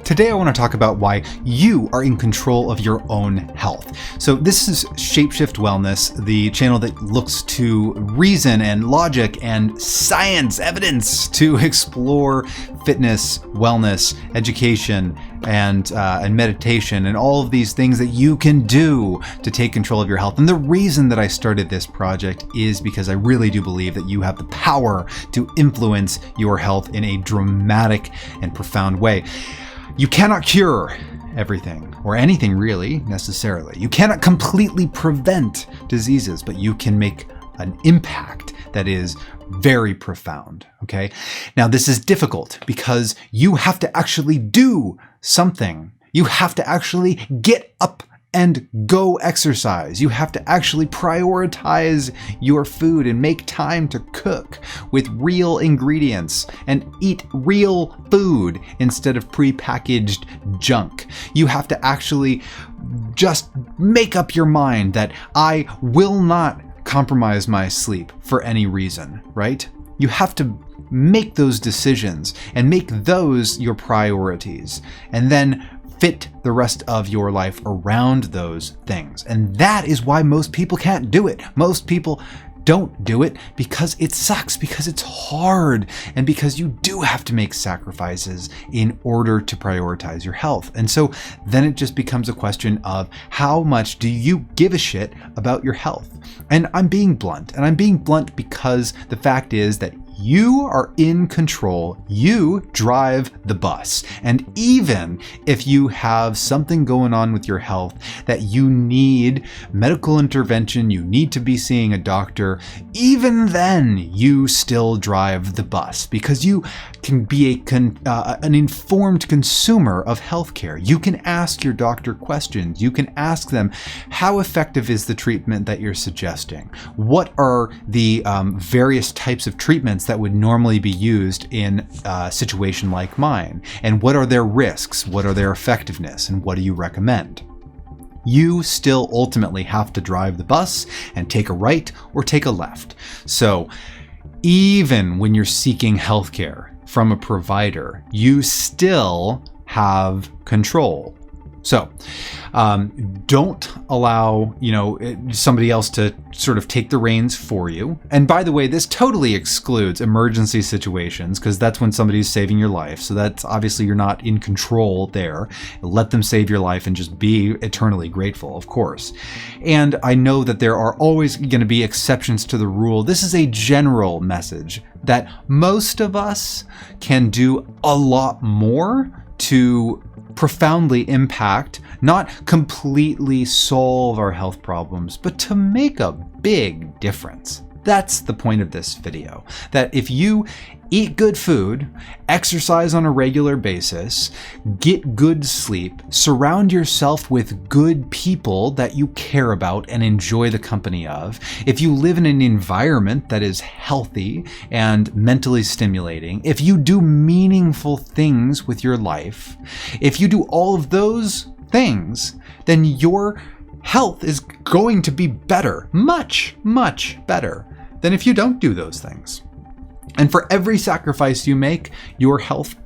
Today I want to talk about why you are in control of your own health. So this is Shapeshift Wellness, the channel that looks to reason and logic and science, evidence to explore fitness, wellness, education, and meditation, and all of these things that you can do to take control of your health. And the reason that I started this project is because I really do believe that you have the power to influence your health in a dramatic and profound way. You cannot cure everything, or anything really, necessarily. You cannot completely prevent diseases, but you can make an impact that is very profound, okay? Now, this is difficult because you have to actually do something. You have to actually get up and go exercise. You have to actually prioritize your food and make time to cook with real ingredients and eat real food instead of prepackaged junk. You have to actually just make up your mind that I will not compromise my sleep for any reason, right? You have to make those decisions and make those your priorities, and then fit the rest of your life around those things. And that is why most people can't do it. Most people don't do it because it sucks, because it's hard, and because you do have to make sacrifices in order to prioritize your health. And so then it just becomes a question of how much do you give a shit about your health? And I'm being blunt, because the fact is that you are in control. You drive the bus. And even if you have something going on with your health that you need medical intervention, you need to be seeing a doctor, even then you still drive the bus, because you can be an informed consumer of healthcare. You can ask your doctor questions. You can ask them, how effective is the treatment that you're suggesting? What are the various types of treatments that would normally be used in a situation like mine? And what are their risks? What are their effectiveness? And what do you recommend? You still ultimately have to drive the bus and take a right or take a left. So even when you're seeking healthcare from a provider, you still have control. So don't allow, somebody else to sort of take the reins for you. And by the way, this totally excludes emergency situations, because that's when somebody's saving your life. So that's obviously you're not in control there. Let them save your life and just be eternally grateful, of course. And I know that there are always going to be exceptions to the rule. This is a general message that most of us can do a lot more to profoundly impact, not completely solve our health problems, but to make a big difference. That's the point of this video. That if you eat good food, exercise on a regular basis, get good sleep, surround yourself with good people that you care about and enjoy the company of, if you live in an environment that is healthy and mentally stimulating, if you do meaningful things with your life, if you do all of those things, then your health is going to be better, much, much better than if you don't do those things. And for every sacrifice you make, your health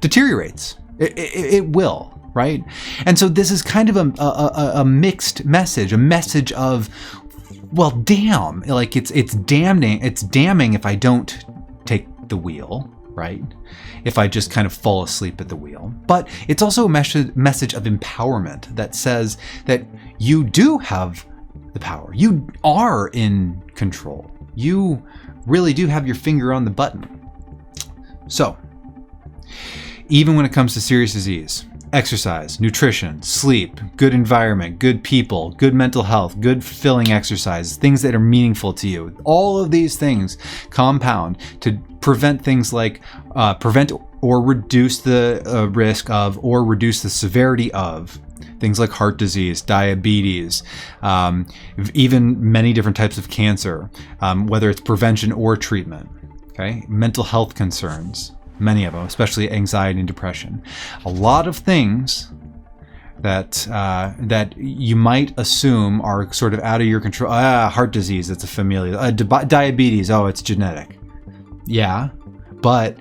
deteriorates. It will, right? And so this is kind of a mixed message, a message of, well, damn, like it's damning if I don't take the wheel, right? If I just kind of fall asleep at the wheel. But it's also a message of empowerment that says that you do have the power. You are in control. You really do have your finger on the button. So, even when it comes to serious disease, exercise, nutrition, sleep, good environment, good people, good mental health, good fulfilling exercise, things that are meaningful to you, all of these things compound to prevent things like prevent or reduce the risk of or reduce the severity of things like heart disease, diabetes, even many different types of cancer, whether it's prevention or treatment, okay? Mental health concerns, many of them, especially anxiety and depression. A lot of things that you might assume are sort of out of your control. Heart disease, it's a familial. Diabetes, it's genetic. Yeah, but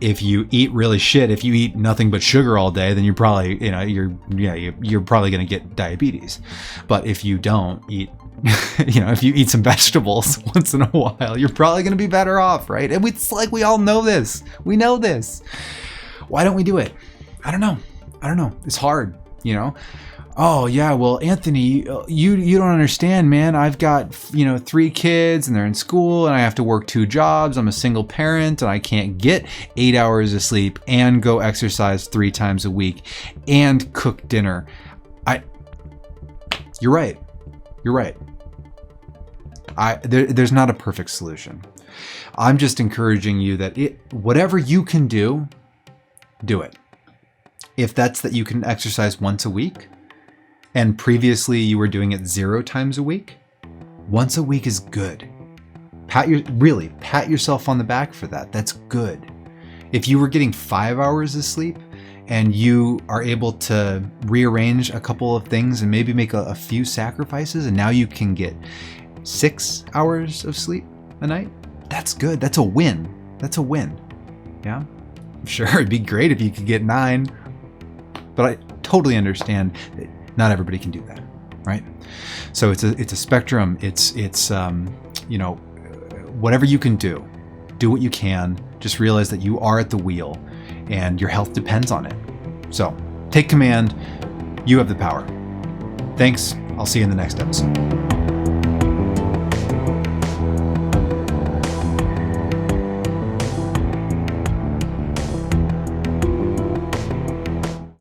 if you eat really shit, if you eat nothing but sugar all day, then you're probably, you're probably going to get diabetes. But if you don't eat, if you eat some vegetables once in a while, you're probably going to be better off, right? And it's like, we all know this. We know this. Why don't we do it? I don't know. It's hard, Oh yeah, well, Anthony, you don't understand, man. I've got 3 kids and they're in school and I have to work 2 jobs. I'm a single parent and I can't get 8 hours of sleep and go exercise 3 times a week and cook dinner. You're right. There's not a perfect solution. I'm just encouraging you that whatever you can do it. If that's that you can exercise once a week, and previously you were doing it 0 times a week, once a week is good. Pat yourself on the back for that. That's good. If you were getting 5 hours of sleep and you are able to rearrange a couple of things and maybe make a few sacrifices, and now you can get 6 hours of sleep a night, that's good. That's a win. Yeah. Sure, it'd be great if you could get 9, but I totally understand that not everybody can do that, right? So it's a spectrum. It's whatever you can do what you can. Just realize that you are at the wheel and your health depends on it. So take command. You have the power. Thanks. I'll see you in the next episode.